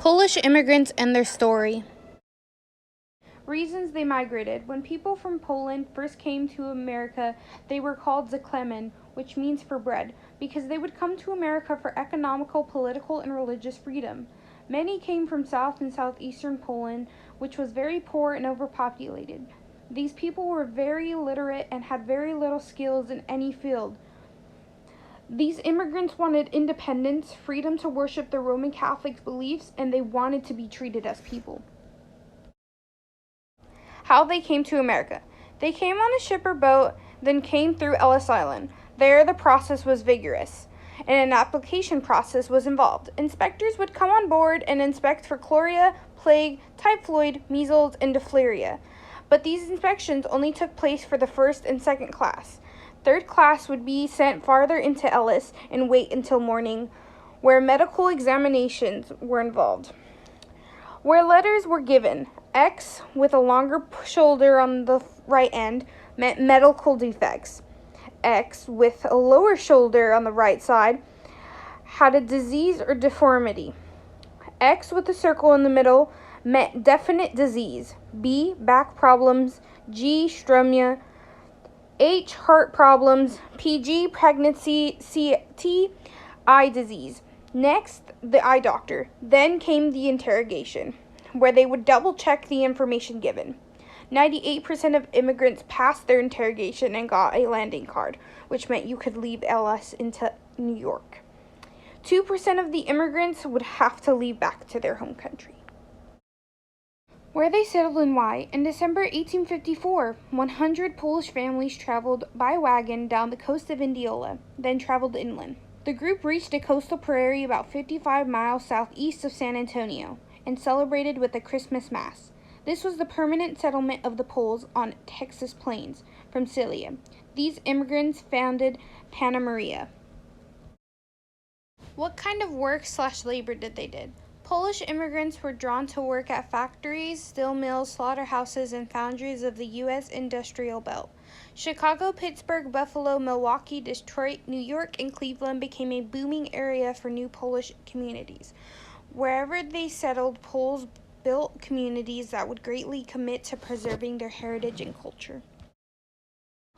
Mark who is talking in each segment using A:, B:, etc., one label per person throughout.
A: Polish immigrants and their story.
B: Reasons they migrated. When people from Poland first came to America, they were called zaklemen, which means for bread, because they would come to America for economical, political, and religious freedom. Many came from South and Southeastern Poland, which was very poor and overpopulated. These people were very illiterate and had very little skills in any field. These immigrants wanted independence, freedom to worship their Roman Catholic beliefs, and they wanted to be treated as people. How they came to America. They came on a ship or boat, then came through Ellis Island. There the process was vigorous, and an application process was involved. Inspectors would come on board and inspect for chloria, plague, typhoid, measles, and diphtheria. But these inspections only took place for the first and second class. Third class would be sent farther into Ellis and wait until morning, where medical examinations were involved. Where letters were given, X with a longer shoulder on the right end meant medical defects. X with a lower shoulder on the right side had a disease or deformity. X with a circle in the middle meant definite disease. B, back problems. G, strumia. H, heart problems. PG, pregnancy. T, eye disease. Next, the eye doctor. Then came the interrogation, where they would double-check the information given. 98% of immigrants passed their interrogation and got a landing card, which meant you could leave LS into New York. 2% of the immigrants would have to leave back to their home country. Where they settled and why. In December 1854, 100 Polish families traveled by wagon down the coast of Indiola, then traveled inland. The group reached a coastal prairie about 55 miles southeast of San Antonio and celebrated with a Christmas Mass. This was the permanent settlement of the Poles on Texas plains from Cilia. These immigrants founded Panna Maria.
A: What kind of work/labor did they do? Polish immigrants were drawn to work at factories, steel mills, slaughterhouses, and foundries of the U.S. industrial belt. Chicago, Pittsburgh, Buffalo, Milwaukee, Detroit, New York, and Cleveland became a booming area for new Polish communities. Wherever they settled, Poles built communities that would greatly commit to preserving their heritage and culture.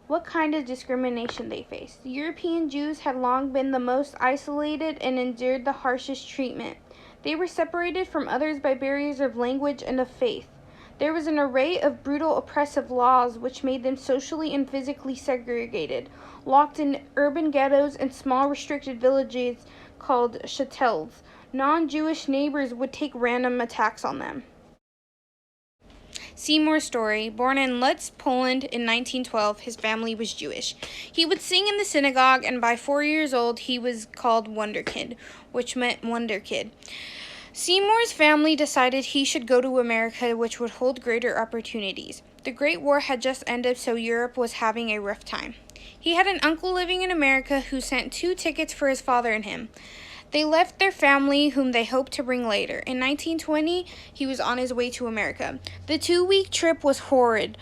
B: What kind of discrimination they faced? The European Jews had long been the most isolated and endured the harshest treatment. They were separated from others by barriers of language and of faith. There was an array of brutal, oppressive laws which made them socially and physically segregated, locked in urban ghettos and small restricted villages called shatels. Non-Jewish neighbors would take random attacks on them.
A: Seymour's story. Born in Lutz, Poland in 1912, his family was Jewish. He would sing in the synagogue, and by 4 years old, he was called Wonder Kid, which meant Wonder Kid. Seymour's family decided he should go to America, which would hold greater opportunities. The Great War had just ended, so Europe was having a rough time. He had an uncle living in America who sent 2 tickets for his father and him. They left their family, whom they hoped to bring later. In 1920, he was on his way to America. The 2-week trip was horrid.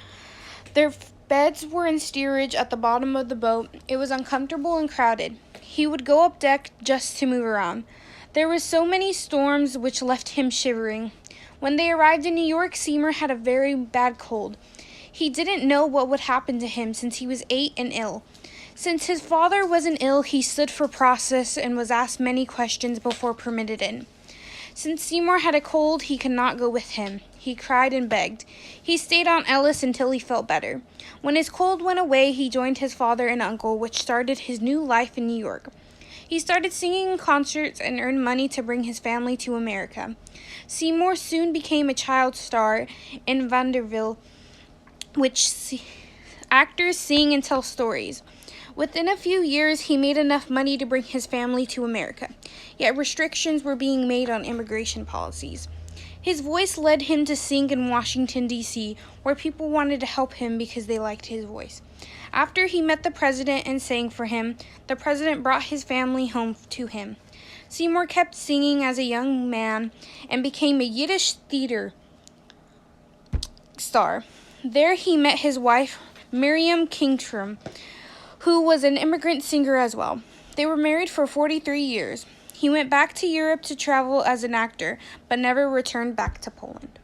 A: Their beds were in steerage at the bottom of the boat. It was uncomfortable and crowded. He would go up deck just to move around. There were so many storms which left him shivering. When they arrived in New York, Seymour had a very bad cold. He didn't know what would happen to him since he was 8 and ill. Since his father wasn't ill, he stood for process and was asked many questions before permitted in. Since Seymour had a cold, he could not go with him. He cried and begged. He stayed on Ellis until he felt better. When his cold went away, he joined his father and uncle, which started his new life in New York. He started singing in concerts and earned money to bring his family to America. Seymour soon became a child star in Vaudeville, which actors sing and tell stories. Within a few years, he made enough money to bring his family to America, yet restrictions were being made on immigration policies. His voice led him to sing in Washington, D.C., where people wanted to help him because they liked his voice. After he met the president and sang for him, the president brought his family home to him. Seymour kept singing as a young man and became a Yiddish theater star. There he met his wife, Miriam Kingstrom, who was an immigrant singer as well. They were married for 43 years. He went back to Europe to travel as an actor, but never returned back to Poland.